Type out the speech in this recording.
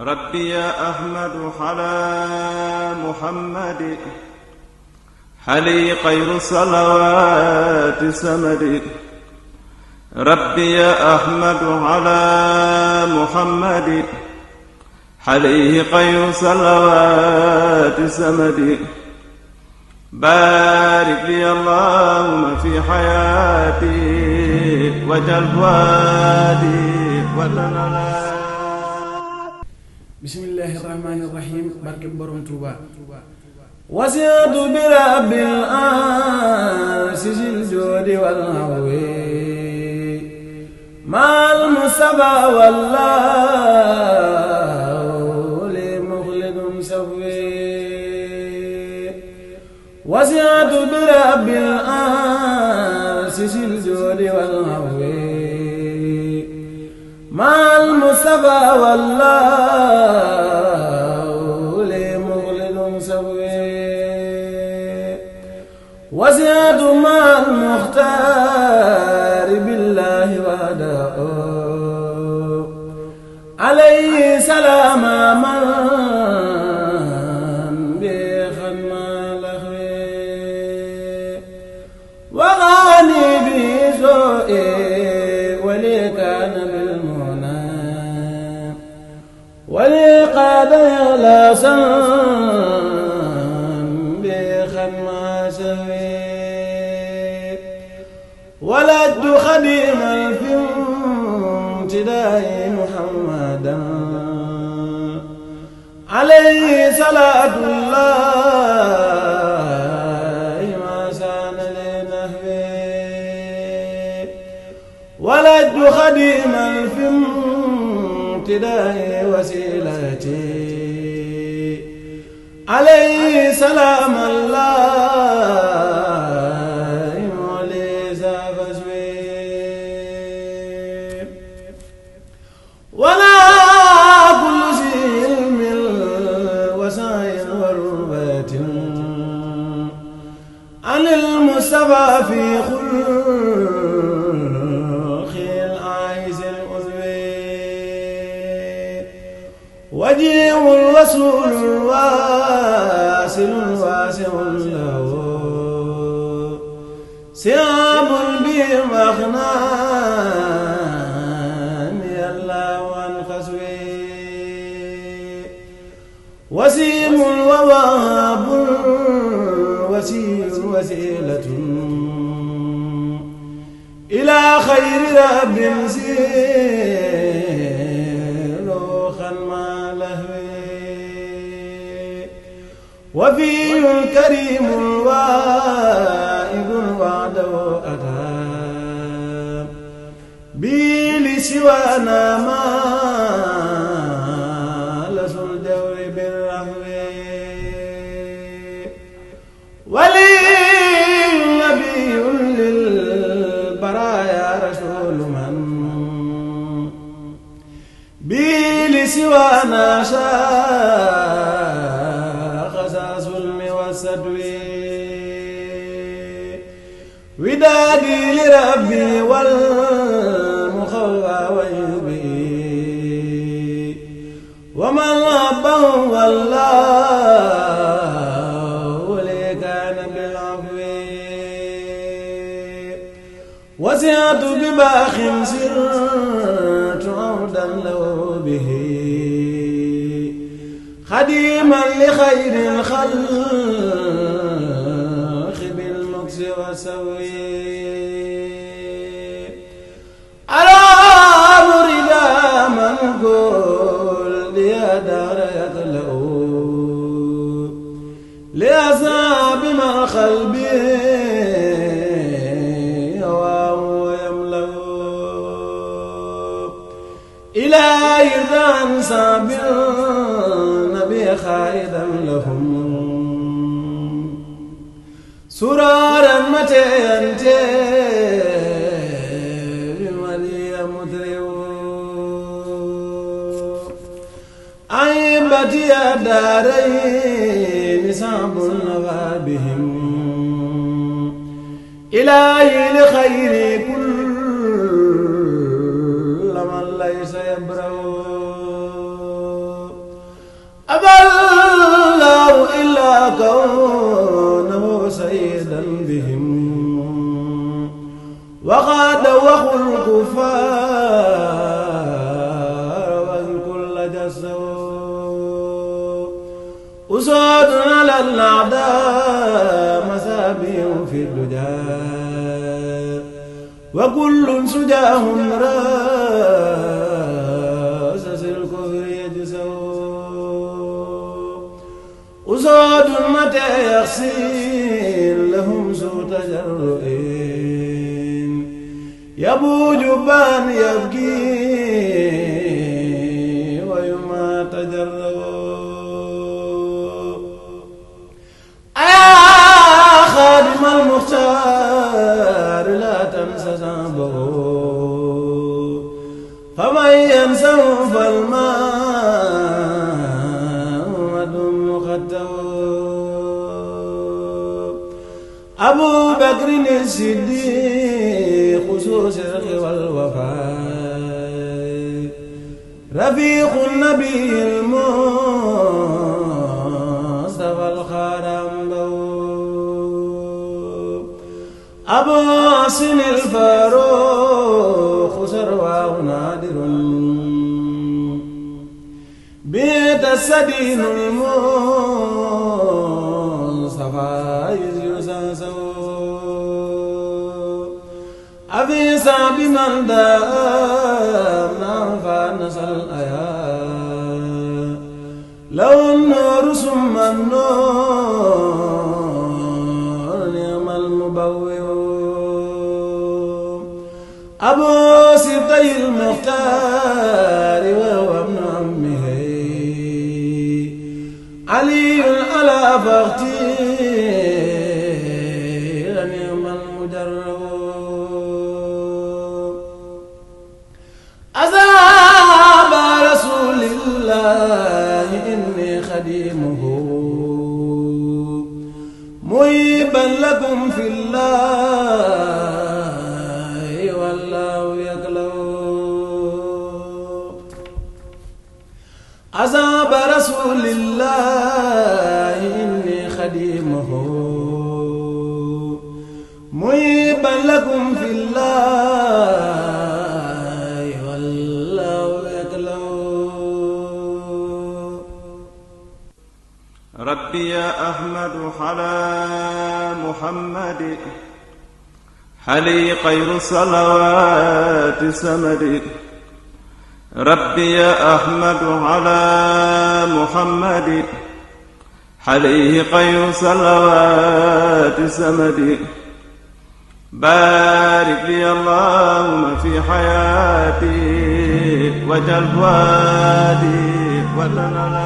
ربي يا أحمد على محمد حلي خير صلوات سمد ربي يا أحمد على محمد حليه خير صلوات سمد بارك لي اللهم في حياتي وجل فؤادي وتنالي bismillahi rahmani rahim barke borom Tuuba wasiyatu bi rabbil ansisil joodi wal hawi mal mustafa wallahu li mukhlidun sawi wasiyatu bi rabbil ansisil joodi wal hawi mal mustafa wallahu li mukhlidun sawi wasiyatu mal muxtaari billahi wahdahu alayhi salaama man bi xadma laxwi waqaani bi soo'i wali kaana ولقد يغلصا بخدم سوي ولدت خديما في امتداء محمدا عليه صلاة الله ما سان لنهوي ولدت خديما في ابتداء وسيلتي عليه سلام الله وليس فزوي ولا كل سلم وسائل وربات عن المصطفى في خلق العايز وجيه الرسول واصل واسع له سياب بهم أخناني الله عن خسوي وسيم ووهاب وسيل وسيلة إلى خير رب سير خلما وفي كريم وائب وعده أتى بي لسوانا ما لس الجو بالرحمة ولي نبي للبرايا رسول من بي لسوانا ودادي لربي والمخوى ويبي ومن أبه والله لي كان بالعفو وسعت بباخ سرت عودا له به خديما لخير الخلق بالمكس وسوي على مريدا من قول يا دار يطلعوا لأصحاب ما قلبي هواه يملأ إلى يرضى صابر خائدا لهم سرارا متى ينتهي ولي مدري عيبتي الدارين صعب النوى بهم إلهي لخير كل من ليس يبرأ أسود على الأعداء مسابيح في الدجى وكل سجاه راسس الكفر يجسو أسود متى يغسل لهم سوء تجرؤ يبو جبان يبكي ويما تجرؤ خادم المختار لا تنسى ذنبه فمن ينسه فالماء مخده أبو بكر الصديق خصوص الرق والوفاء رفيق النبي المصطفى الخرم أبو حسن الفاروق سرواه نادر بيت السدين المصطفى يزيسانسو أبي صعب من دامنا فنسى الآيات لو النور ثم النور نعم المبوئ أبو سبطي المختار وهو ابن عمه علي على فاختير نعم المجرب أصحاب رسول الله إني خديمه محبا لكم في الله والله يكلو أصحاب رسول الله إني خديمه محبا لكم في الله والله يكلو ربي يا أحمد على محمد حلي خير صلوات سمد ربي يا أحمد على محمد حليه خير صلوات سمد بارك لي اللهم في حياتي وجل فؤادي وتنال